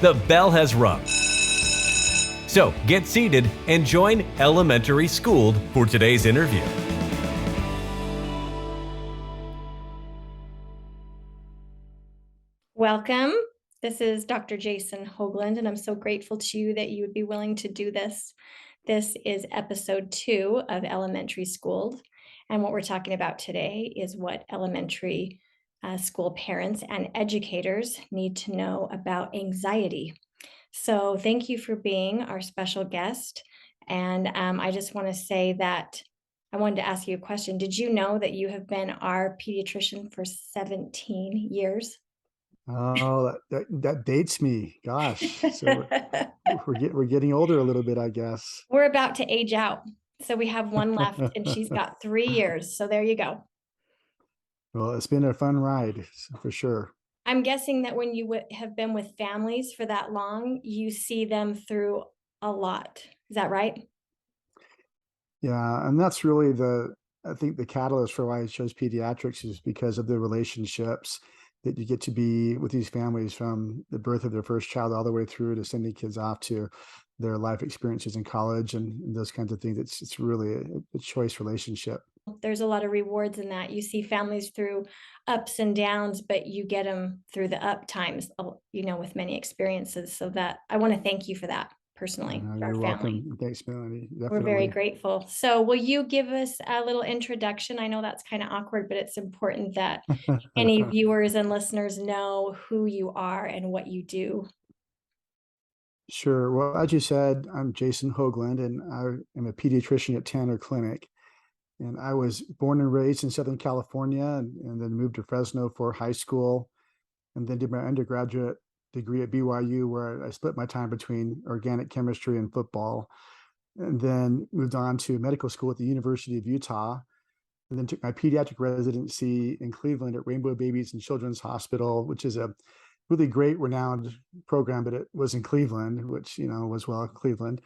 The bell has rung. So get seated and join Elementary Schooled for today's interview. Welcome. This is Dr. Jason Hoagland, and I'm so grateful to you that you would be willing to do this. This is episode 2 of Elementary Schooled, and what we're talking about today is what elementary school parents and educators need to know about anxiety. So thank you for being our special guest, and I just want to say that I wanted to ask you a question. Did you know that you have been our pediatrician for 17 years? Oh, that dates me. Gosh. So we're getting older a little bit, I guess. We're about to age out. So we have one left and she's got 3 years. So there you go. Well, it's been a fun ride for sure. I'm guessing that when you have been with families for that long, you see them through a lot. Is that right? Yeah, and that's really I think the catalyst for why I chose pediatrics is because of the relationships that you get to be with these families from the birth of their first child all the way through to sending kids off to their life experiences in college and those kinds of things. It's really a choice relationship. There's a lot of rewards in that. You see families through ups and downs, but you get them through the up times, with many experiences. So that I want to thank you for that personally, for our You're family. welcome. Thanks, Melanie. We're very Definitely. grateful. So will you give us a little introduction? I know that's kind of awkward, but it's important that any viewers and listeners know who you are and what you do. Sure. Well, as you said, I'm Jason Hoagland, and I am a pediatrician at Tanner Clinic. And I was born and raised in Southern California and then moved to Fresno for high school and then did my undergraduate degree at BYU, where I split my time between organic chemistry and football. And then moved on to medical school at the University of Utah, and then took my pediatric residency in Cleveland at Rainbow Babies and Children's Hospital, which is a really great, renowned program, but it was in Cleveland, which, was Cleveland.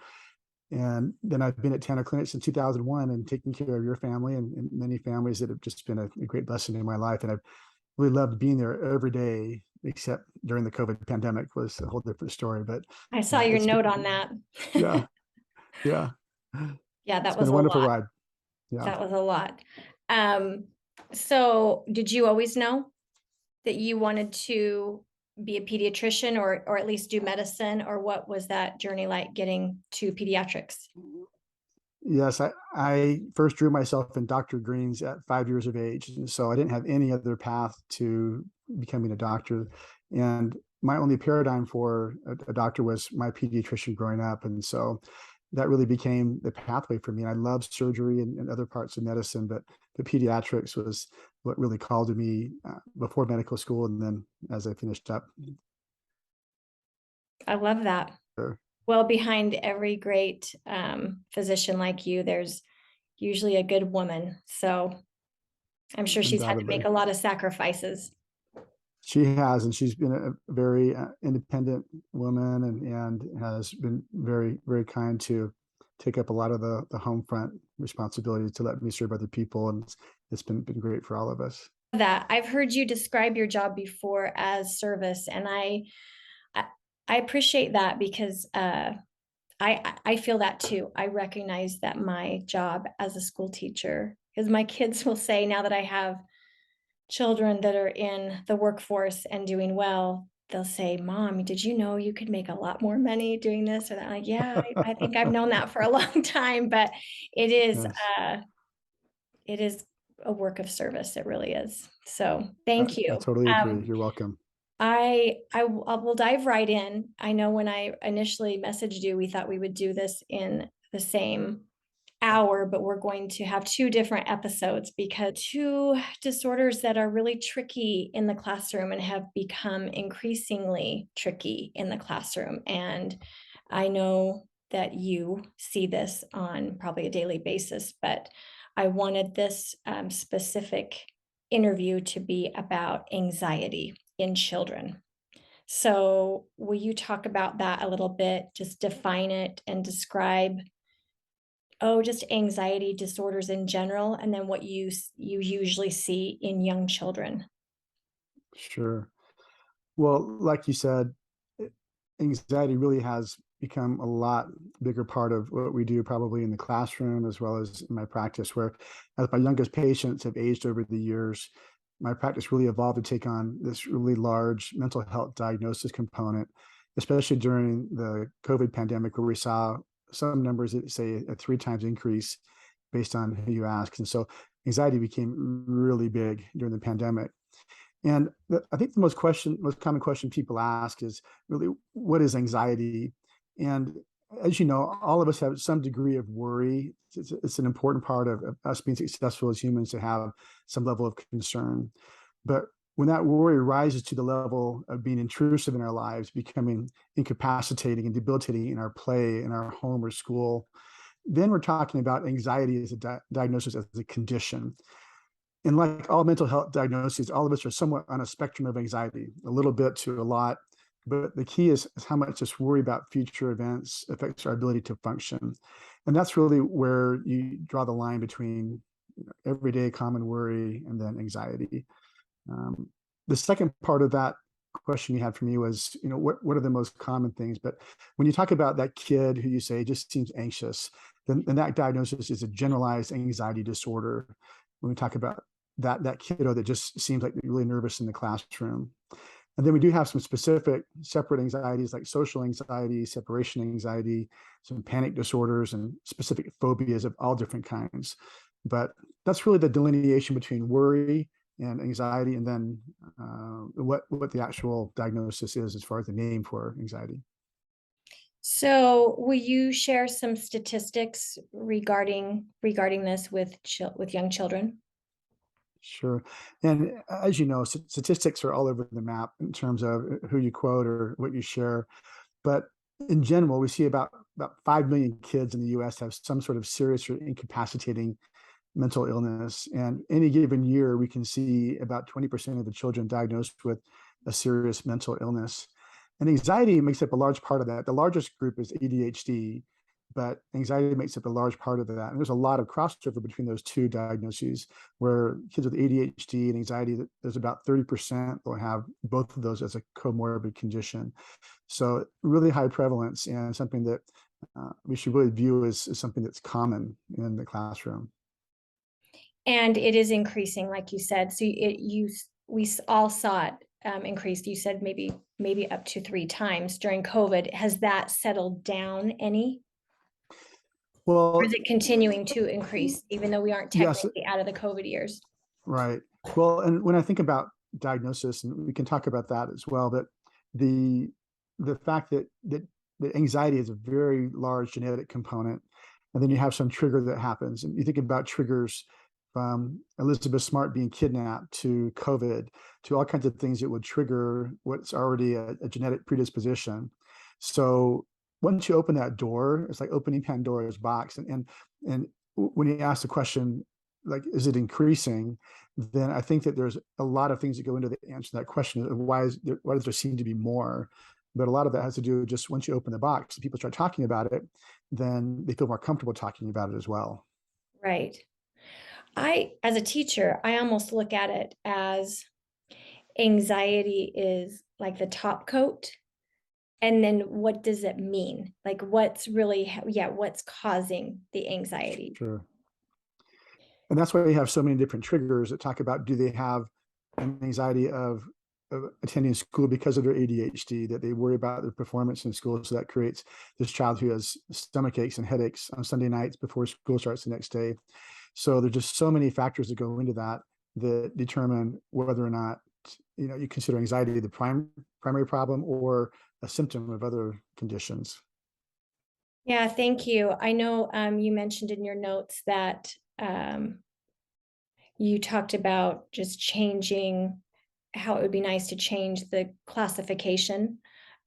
And then I've been at Tanner Clinic since 2001 and taking care of your family and many families that have just been a great blessing in my life. And I've really loved being there every day, except during the COVID pandemic was a whole different story. But I saw your it's note been, on that. yeah, yeah. Yeah, that It's was been a a wonderful lot. ride. Yeah. That was a lot. So did you always know that you wanted to be a pediatrician or at least do medicine, or what was that journey like getting to pediatrics? Yes, I first drew myself in Dr. Greens at 5 years of age. And so I didn't have any other path to becoming a doctor. And my only paradigm for a doctor was my pediatrician growing up. And so that really became the pathway for me. I love surgery and other parts of medicine, but the pediatrics was what really called to me before medical school. And then as I finished up. I love that. Sure. Well, behind every great physician like you, there's usually a good woman. So I'm sure she's had to make Undoubtedly. a lot of sacrifices. She has, and she's been a very independent woman and has been very, very kind to take up a lot of the home front responsibility to let me serve other people. And it's been great for all of us. That I've heard you describe your job before as service, and I appreciate that because I feel that too. I recognize that my job as a school teacher, because my kids will say now that I have children that are in the workforce and doing well, they'll say, "Mom, did you know you could make a lot more money doing this or that?" I'm like, yeah, I think I've known that for a long time, but it is Yes, it is a work of service. It really is. So thank I you. totally agree. You're welcome. I will dive right in. I know when I initially messaged you, we thought we would do this in the same hour, but we're going to have 2 different episodes because 2 disorders that are really tricky in the classroom and have become increasingly tricky in the classroom. And I know that you see this on probably a daily basis, but I wanted this specific interview to be about anxiety in children. So, will you talk about that a little bit? Just define it and describe, just anxiety disorders in general, and then what you usually see in young children. Sure. Well, like you said, anxiety really has become a lot bigger part of what we do, probably in the classroom as well as in my practice, where as my youngest patients have aged over the years, my practice really evolved to take on this really large mental health diagnosis component, especially during the COVID pandemic, where we saw some numbers that say a 3 times increase based on who you ask. And so anxiety became really big during the pandemic. And I think the most common question people ask is really, what is anxiety? And as you know, all of us have some degree of worry. It's an important part of us being successful as humans to have some level of concern. But when that worry rises to the level of being intrusive in our lives, becoming incapacitating and debilitating in our play, in our home or school, then we're talking about anxiety as a diagnosis, as a condition. And like all mental health diagnoses, all of us are somewhat on a spectrum of anxiety, a little bit to a lot. But the key is how much this worry about future events affects our ability to function. And that's really where you draw the line between everyday common worry and then anxiety. The second part of that question you had for me was, what are the most common things? But when you talk about that kid who you say just seems anxious, then that diagnosis is a generalized anxiety disorder. When we talk about that kiddo that just seems like they're really nervous in the classroom. And then we do have some specific separate anxieties like social anxiety, separation anxiety, some panic disorders, and specific phobias of all different kinds. But that's really the delineation between worry and anxiety, and then what the actual diagnosis is as far as the name for anxiety. So will you share some statistics regarding this with young children? Sure. And as you know, statistics are all over the map in terms of who you quote or what you share. But in general, we see about 5 million kids in the US have some sort of serious or incapacitating mental illness. And any given year, we can see about 20% of the children diagnosed with a serious mental illness. And anxiety makes up a large part of that. The largest group is ADHD, but anxiety makes up a large part of that. And there's a lot of crossover between those two diagnoses, where kids with ADHD and anxiety, there's about 30% will have both of those as a comorbid condition. So really high prevalence, and something that we should really view as something that's common in the classroom. And it is increasing, like you said. So we all saw it increase. You said maybe up to 3 times during COVID. Has that settled down any? Well, Or is it continuing to increase, even though we aren't yes, technically out of the COVID years? right. Well, and when I think about diagnosis, and we can talk about that as well, but the fact that anxiety is a very large genetic component, and then you have some trigger that happens, and you think about triggers from Elizabeth Smart being kidnapped to COVID to all kinds of things that would trigger what's already a genetic predisposition. So once you open that door, it's like opening Pandora's box. And when you ask the question, like, is it increasing? Then I think that there's a lot of things that go into the answer to that question of why does there seem to be more? But a lot of that has to do with just once you open the box and people start talking about it, then they feel more comfortable talking about it as well. Right. As a teacher, I almost look at it as anxiety is like the top coat. And then what does it mean? Like what's causing the anxiety? Sure. And that's why we have so many different triggers that talk about, do they have an anxiety of attending school because of their ADHD, that they worry about their performance in school. So that creates this child who has stomach aches and headaches on Sunday nights before school starts the next day. So there's just so many factors that go into that determine whether or not you consider anxiety the primary problem or a symptom of other conditions. Yeah, thank you. I know you mentioned in your notes that you talked about just changing how it would be nice to change the classification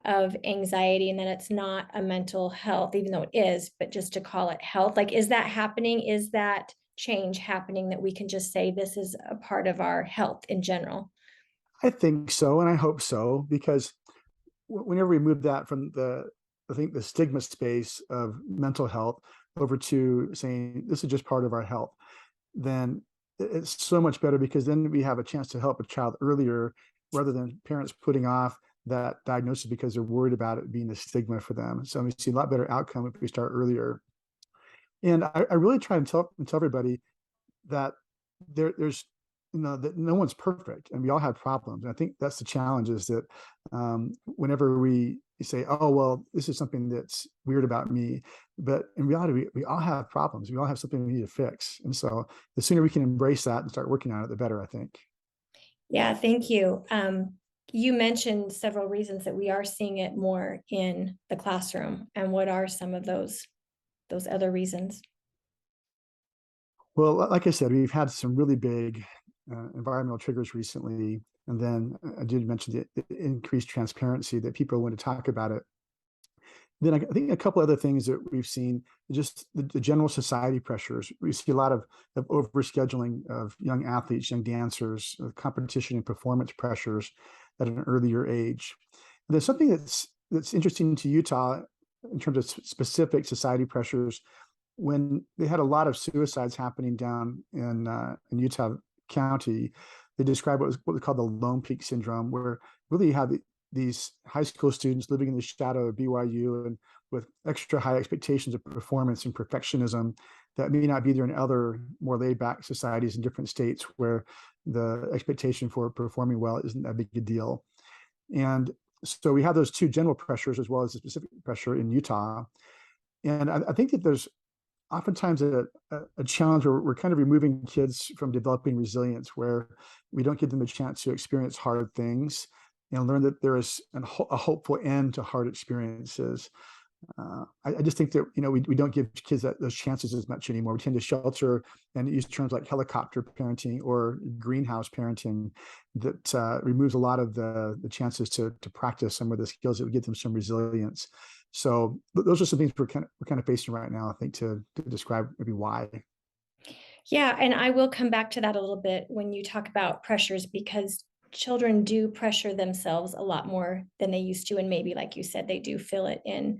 of anxiety, and that it's not a mental health, even though it is, but just to call it health. Like, is that happening? Is that change happening, that we can just say this is a part of our health in general? I think so, and I hope so, because whenever we move that from I think the stigma space of mental health over to saying this is just part of our health, then it's so much better, because then we have a chance to help a child earlier rather than parents putting off that diagnosis because they're worried about it being a stigma for them. So we see a lot better outcome if we start earlier. And I really try and tell everybody that there's that no one's perfect and we all have problems. And I think that's the challenge, is that whenever we say, oh, well, this is something that's weird about me, but in reality, we all have problems. We all have something we need to fix. And so the sooner we can embrace that and start working on it, the better, I think. Yeah, thank you. You mentioned several reasons that we are seeing it more in the classroom. And what are some of those other reasons? Well, like I said, we've had some really big environmental triggers recently. And then I did mention the increased transparency that people want to talk about it. Then I think a couple other things that we've seen, just the general society pressures. We see a lot of overscheduling of young athletes, young dancers, competition and performance pressures at an earlier age. And there's something that's interesting to Utah in terms of specific society pressures. When they had a lot of suicides happening down in Utah County, they described what they called the Lone Peak syndrome, where really you have these high school students living in the shadow of BYU and with extra high expectations of performance and perfectionism that may not be there in other more laid back societies in different states where the expectation for performing well isn't that big a deal. And so we have those two general pressures as well as the specific pressure in Utah. And I think that there's oftentimes a challenge where we're kind of removing kids from developing resilience, where we don't give them a chance to experience hard things and learn that there is a hopeful end to hard experiences. I just think that we don't give kids those chances as much anymore. We tend to shelter and use terms like helicopter parenting or greenhouse parenting that removes a lot of the chances to practice some of the skills that would give them some resilience. So those are some things we're kind of facing right now, I think, to describe maybe why. Yeah, and I will come back to that a little bit when you talk about pressures, because children do pressure themselves a lot more than they used to. And maybe, like you said, they do feel it in,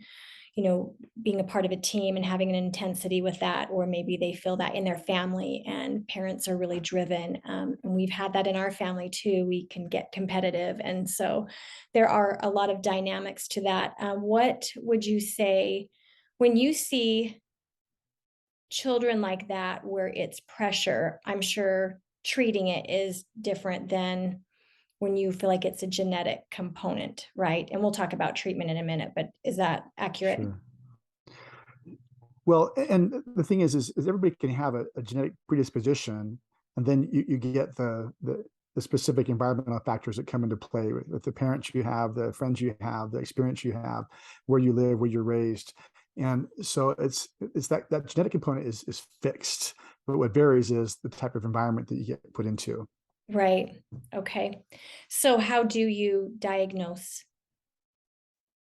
being a part of a team and having an intensity with that, or maybe they feel that in their family and parents are really driven. And we've had that in our family too. We can get competitive. And so there are a lot of dynamics to that. What would you say when you see children like that, where it's pressure? I'm sure treating it is different than when you feel like it's a genetic component, right? And we'll talk about treatment in a minute, but is that accurate? Sure. Well, and the thing is everybody can have a genetic predisposition, and then you get the specific environmental factors that come into play with the parents you have, the friends you have, the experience you have, where you live, where you're raised. And so it's that genetic component is fixed, but what varies is the type of environment that you get put into. Right. Okay. So how do you diagnose?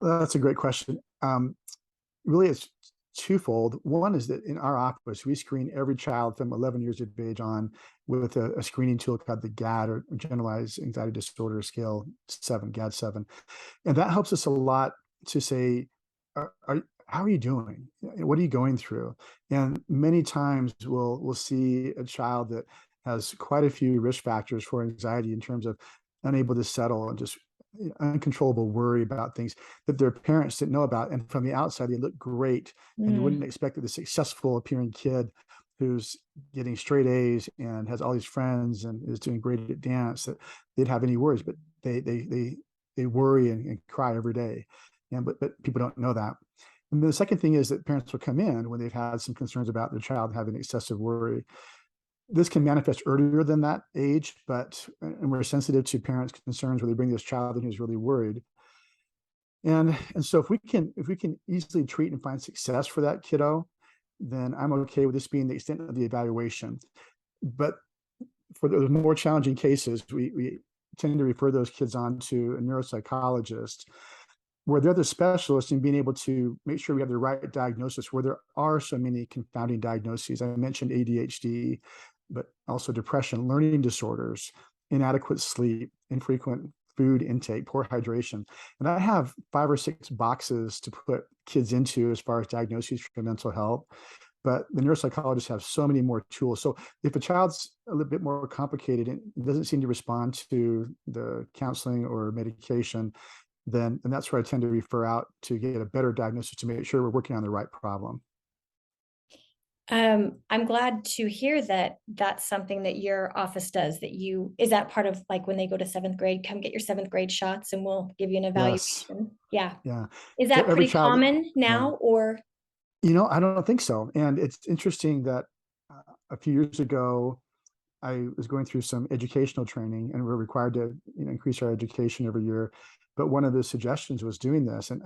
Well, that's a great question. Really, it's twofold. One is that in our office, we screen every child from 11 years of age on with a screening tool called the GAD, or Generalized Anxiety Disorder Scale 7, GAD-7. And that helps us a lot to say, how are you doing? What are you going through? And many times we'll see a child that has quite a few risk factors for anxiety in terms of unable to settle and just uncontrollable worry about things that their parents didn't know about. And from the outside, they look great. And you wouldn't expect that the successful appearing kid who's getting straight A's and has all these friends and is doing great at dance, that they'd have any worries, but they worry and cry every day. And but people don't know that. And the second thing is that parents will come in when they've had some concerns about their child having excessive worry. This can manifest earlier than that age, and we're sensitive to parents' concerns when they bring this child in who's really worried. And so if we can easily treat and find success for that kiddo, then I'm okay with this being the extent of the evaluation. But for the more challenging cases, we tend to refer those kids on to a neuropsychologist, where they're the specialists in being able to make sure we have the right diagnosis, where there are so many confounding diagnoses. I mentioned ADHD, but also depression, learning disorders, inadequate sleep, infrequent food intake, poor hydration. And I have 5 or 6 boxes to put kids into as far as diagnoses for mental health. but the neuropsychologists have so many more tools. So if a child's a little bit more complicated and doesn't seem to respond to the counseling or medication, then and that's where I tend to refer out to get a better diagnosis to make sure we're working on the right problem. I'm glad to hear that that's something that your office does, is that part of like when they go to seventh grade, come get your seventh grade shots and we'll give you an Yes. evaluation? Yeah. Yeah. Is So that every pretty child, common yeah. now or? I don't think so. And it's interesting that a few years ago, I was going through some educational training, and we're required to increase our education every year. But one of the suggestions was doing this, and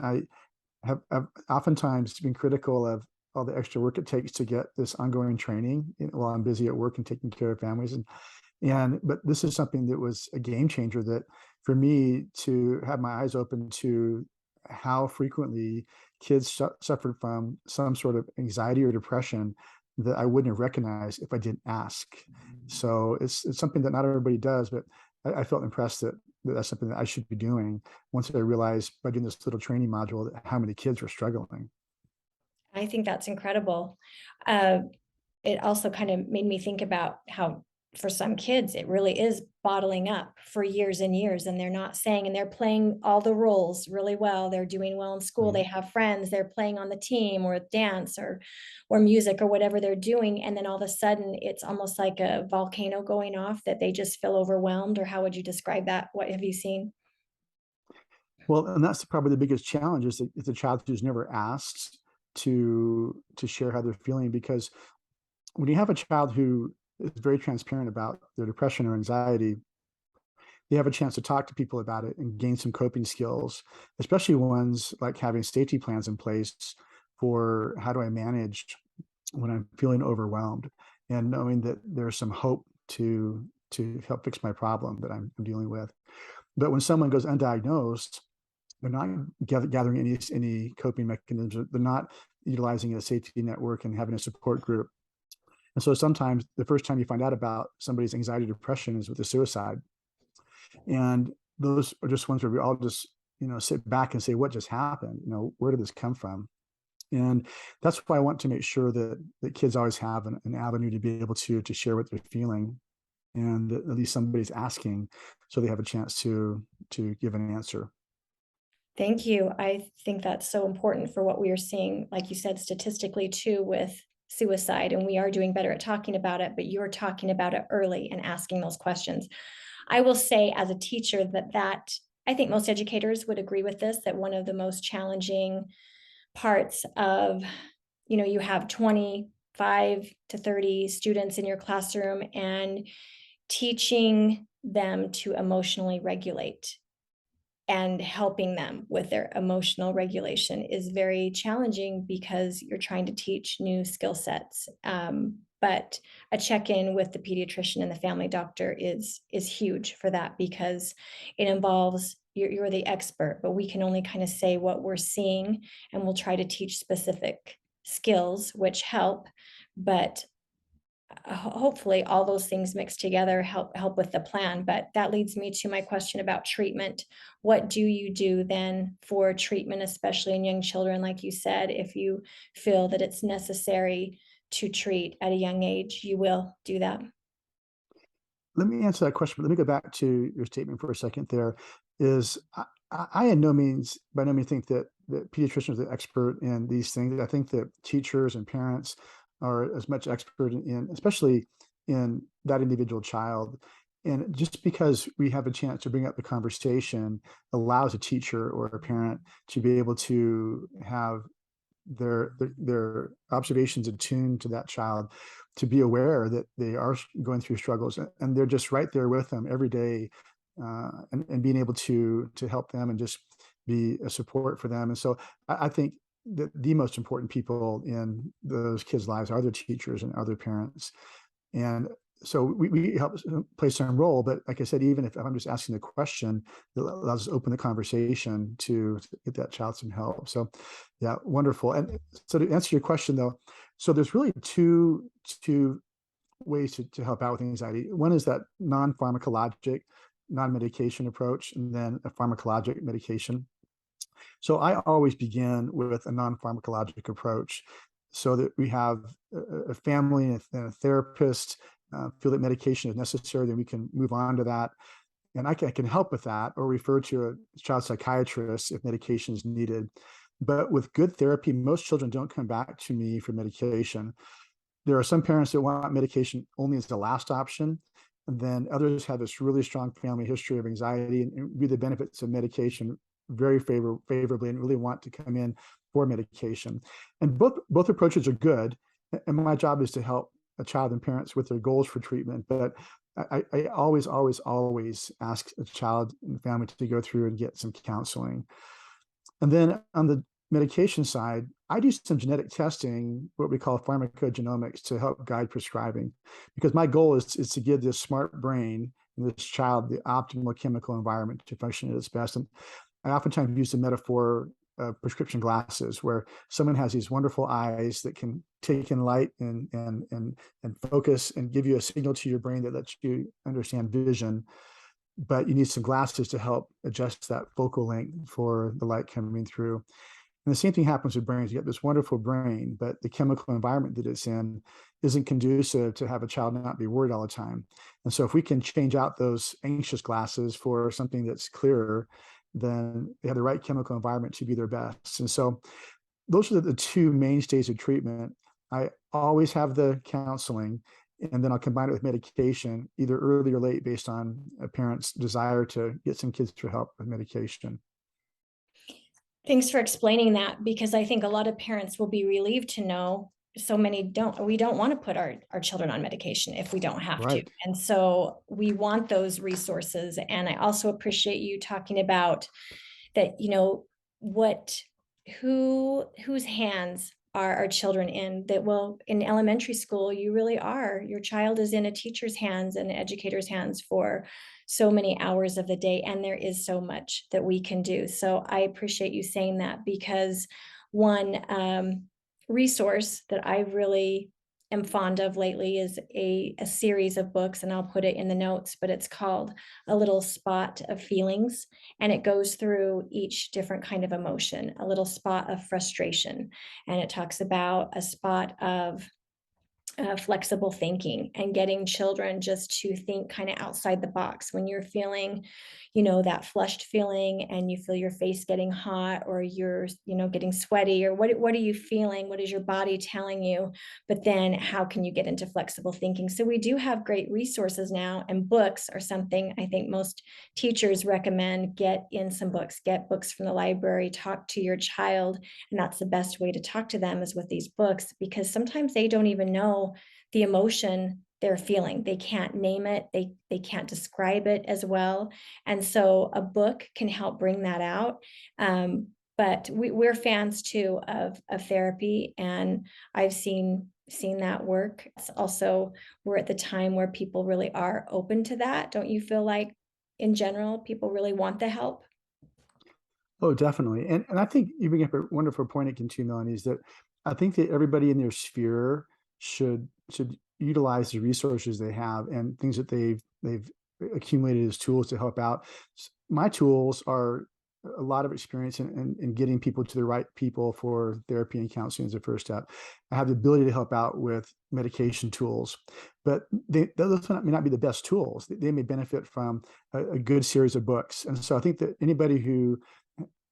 I've oftentimes been critical of all the extra work it takes to get this ongoing training while I'm busy at work and taking care of families. But this is something that was a game changer, that for me to have my eyes open to how frequently kids suffered from some sort of anxiety or depression that I wouldn't have recognized if I didn't ask. So it's something that not everybody does, but I felt impressed that that's something that I should be doing once I realized by doing this little training module how many kids were struggling. I think that's incredible. Uh, it also kind of made me think about how for some kids it really is bottling up for years and years, and they're not saying, and they're playing all the roles really well. They're doing well in school, Right. they have friends, they're playing on the team or dance or music or whatever they're doing, and then all of a sudden it's almost like a volcano going off that they just feel overwhelmed. Or how would you describe that? What have you seen? Well, and that's probably the biggest challenge, is that it's a child who's never asked to share how they're feeling. Because when you have a child who is very transparent about their depression or anxiety, they have a chance to talk to people about it and gain some coping skills, especially ones like having safety plans in place for how do I manage when I'm feeling overwhelmed, and knowing that there's some hope to help fix my problem that I'm dealing with. But when someone goes undiagnosed, they're not gathering any coping mechanisms. They're not utilizing a safety network and having a support group. And so sometimes the first time you find out about somebody's anxiety or depression is with a suicide. And those are just ones where we all just, sit back and say, what just happened? Where did this come from? And that's why I want to make sure that kids always have an avenue to be able to share what they're feeling, and at least somebody's asking, so they have a chance to give an answer. Thank you. I think that's so important for what we are seeing, like you said, statistically too, with suicide. And we are doing better at talking about it, but you're talking about it early and asking those questions. I will say as a teacher that I think most educators would agree with this, that one of the most challenging parts of, you have 25 to 30 students in your classroom, and teaching them to emotionally regulate and helping them with their emotional regulation is very challenging because you're trying to teach new skill sets. But a check-in with the pediatrician and the family doctor is huge for that, because it involves, you're the expert, but we can only kind of say what we're seeing, and we'll try to teach specific skills which help. But hopefully all those things mixed together help with the plan. But that leads me to my question about treatment. What do you do then for treatment, especially in young children? Like you said, if you feel that it's necessary to treat at a young age, you will do that. Let me answer that question, but let me go back to your statement for a second. There is, I by no means think that pediatricians are the expert in these things. I think that teachers and parents are as much expert in, especially in that individual child. And just because we have a chance to bring up the conversation allows a teacher or a parent to be able to have their observations attuned to that child, to be aware that they are going through struggles, and they're just right there with them every day, and being able to help them and just be a support for them. And so I think that the most important people in those kids' lives are their teachers and other parents. And so we help play some role, but like I said, even if I'm just asking the question, it allows us to open the conversation to get that child some help. So yeah, wonderful. And so to answer your question though, so there's really two ways to help out with anxiety. One is that non-pharmacologic, non-medication approach, and then a pharmacologic medication. So I always begin with a non-pharmacologic approach. so that we have a family and a therapist feel that medication is necessary, then we can move on to that. And I can help with that or refer to a child psychiatrist if medication is needed. But with good therapy, most children don't come back to me for medication. There are some parents that want medication only as the last option. And then others have this really strong family history of anxiety and view the benefits of medication very favorably and really want to come in for medication. And both approaches are good. And my job is to help a child and parents with their goals for treatment. But I always ask a child and family to go through and get some counseling. And then on the medication side, I do some genetic testing, what we call pharmacogenomics, to help guide prescribing, because my goal is to give this smart brain and this child the optimal chemical environment to function at its best. And I oftentimes use the metaphor of prescription glasses, where someone has these wonderful eyes that can take in light and focus and give you a signal to your brain that lets you understand vision. But you need some glasses to help adjust that focal length for the light coming through. And the same thing happens with brains. You get this wonderful brain, but the chemical environment that it's in isn't conducive to have a child not be worried all the time. And so if we can change out those anxious glasses for something that's clearer, then they have the right chemical environment to be their best. And so those are the two mainstays of treatment. I always have the counseling, and then I'll combine it with medication, either early or late, based on a parent's desire to get some kids through help with medication. Thanks for explaining that, because I think a lot of parents will be relieved to know so many we don't want to put our children on medication if we don't have Right. to. And so we want those resources. And I also appreciate you talking about that, whose hands are our children in. That, well, in elementary school, your child is in a teacher's hands and an educator's hands for so many hours of the day. And there is so much that we can do. So I appreciate you saying that, because one resource that I really am fond of lately is a series of books, and I'll put it in the notes, but it's called A Little Spot of Feelings. And it goes through each different kind of emotion, a little spot of frustration. And it talks about a spot of flexible thinking, and getting children just to think kind of outside the box. When you're feeling, that flushed feeling, and you feel your face getting hot, or you're, getting sweaty, or what are you feeling? What is your body telling you? But then how can you get into flexible thinking? So we do have great resources now, and books are something I think most teachers recommend. Get in some books, get books from the library, talk to your child. And that's the best way to talk to them, is with these books, because sometimes they don't even know the emotion they're feeling. They can't name it. They can't describe it as well. And so a book can help bring that out. But we're fans too of therapy, and I've seen that work. It's also, we're at the time where people really are open to that. Don't you feel like in general, people really want the help? Oh, definitely. And I think you bring up a wonderful point again too, Melanie, is that I think that everybody in their sphere should utilize the resources they have and things that they've accumulated as tools to help out. My tools are a lot of experience in getting people to the right people for therapy and counseling as a first step. I have the ability to help out with medication tools, but those may not be the best tools. They may benefit from a good series of books. And so I think that anybody who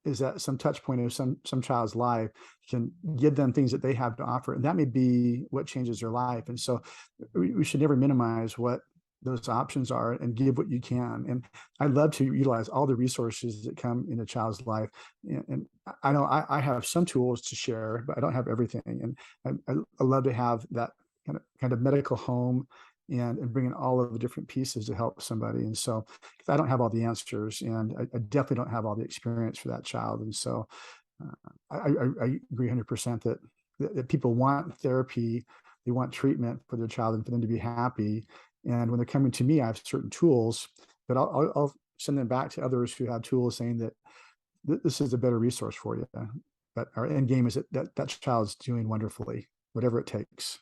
is at some touch point of some child's life can give them things that they have to offer, and that may be what changes their life. And so we should never minimize what those options are, and give what you can. And I love to utilize all the resources that come in a child's life. And I know I have some tools to share, but I don't have everything. And I love to have that kind of medical home and bring in all of the different pieces to help somebody. And so I don't have all the answers, and I definitely don't have all the experience for that child. And so I agree 100% that people want therapy, they want treatment for their child and for them to be happy. And when they're coming to me, I have certain tools, but I'll send them back to others who have tools saying that this is a better resource for you. But our end game is that child's doing wonderfully, whatever it takes.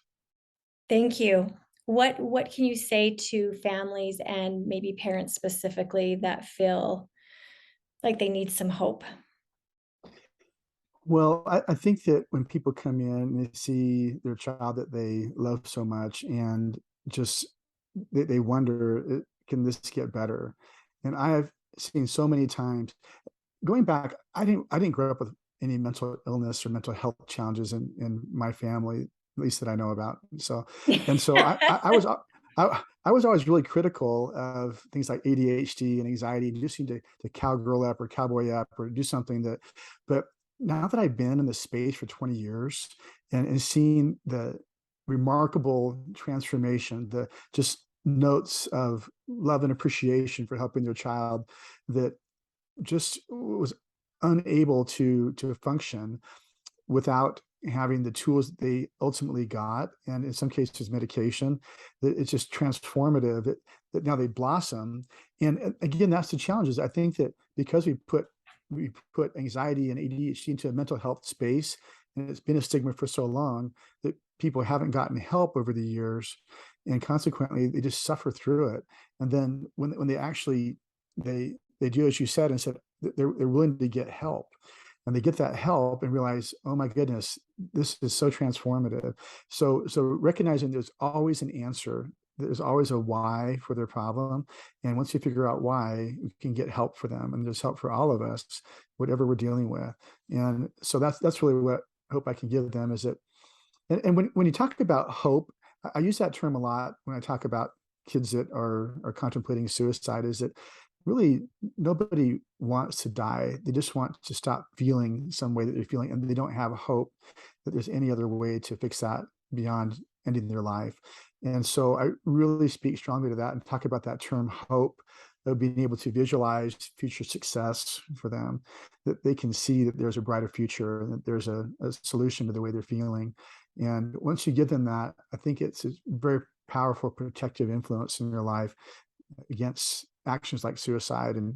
Thank you. What can you say to families, and maybe parents specifically, that feel like they need some hope? Well, I think that when people come in and they see their child that they love so much and just they wonder, can this get better? And I have seen so many times going back, I didn't grow up with any mental illness or mental health challenges in my family, at least that I know about. So, and so I was always really critical of things like ADHD and anxiety. You just need to cowgirl up or cowboy up or do something that, but now that I've been in the space for 20 years and seen the remarkable transformation, the just notes of love and appreciation for helping their child that just was unable to function without having the tools that they ultimately got, and in some cases medication, that it's just transformative, that now they blossom. And again, that's the challenge. Is I think that because we put anxiety and ADHD into a mental health space, and it's been a stigma for so long, that people haven't gotten help over the years, and consequently they just suffer through it. And then when they actually they do as you said, and said they're willing to get help, and they get that help and realize, oh my goodness, this is so transformative. So recognizing there's always an answer, there's always a why for their problem, and once you figure out why, we can get help for them, and there's help for all of us, whatever we're dealing with. And so that's really what hope I can give them, is that, and when you talk about hope, I use that term a lot when I talk about kids that are contemplating suicide, is that really nobody wants to die. They just want to stop feeling some way that they're feeling, and they don't have hope that there's any other way to fix that beyond ending their life. And so I really speak strongly to that and talk about that term hope, of being able to visualize future success for them, that they can see that there's a brighter future and that there's a solution to the way they're feeling. And once you give them that, I think it's a very powerful protective influence in their life against actions like suicide and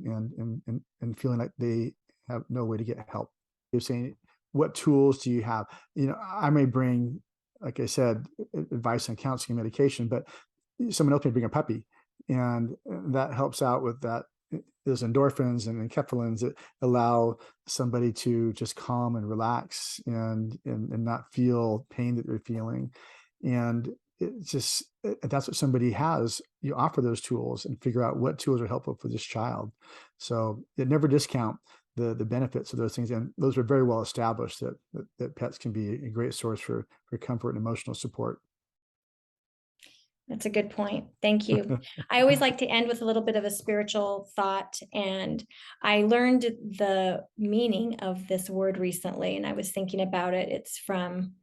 feeling like they have no way to get help. You're saying, what tools do you have? I may bring, like I said, advice on counseling and medication, but someone else may bring a puppy, and that helps out with that. There's endorphins and enkephalins that allow somebody to just calm and relax and not feel pain that they're feeling. And it's just, that's what somebody has. You offer those tools and figure out what tools are helpful for this child. So it never discount the benefits of those things. And those are very well established, that pets can be a great source for comfort and emotional support. That's a good point. Thank you. I always like to end with a little bit of a spiritual thought. And I learned the meaning of this word recently, and I was thinking about it. It's from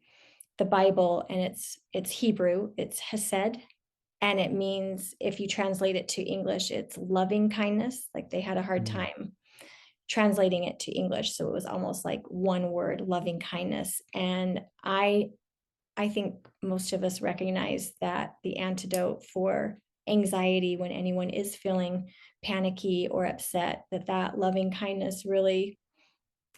the Bible, and it's Hebrew. It's hesed. And it means, if you translate it to English, it's loving kindness. Like, they had a hard time translating it to English. So it was almost like one word, loving kindness. And I think most of us recognize that the antidote for anxiety, when anyone is feeling panicky or upset, that loving kindness really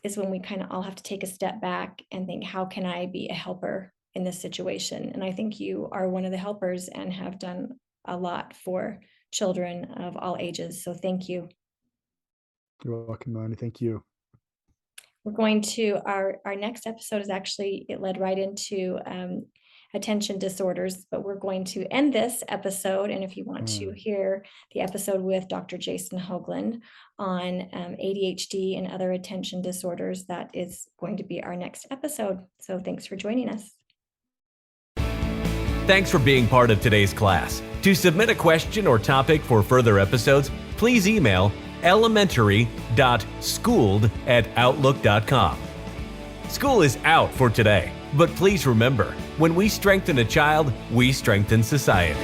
is when we kind of all have to take a step back and think, how can I be a helper in this situation? And I think you are one of the helpers and have done a lot for children of all ages. So thank you. You're welcome, Melanie. Thank you. We're going to, our next episode is actually, it led right into attention disorders, but we're going to end this episode. And if you want to hear the episode with Dr. Jason Hoagland on ADHD and other attention disorders, that is going to be our next episode. So thanks for joining us. Thanks for being part of today's class. To submit a question or topic for further episodes, please email elementary.schooled@outlook.com. School is out for today, but please remember, when we strengthen a child, we strengthen society.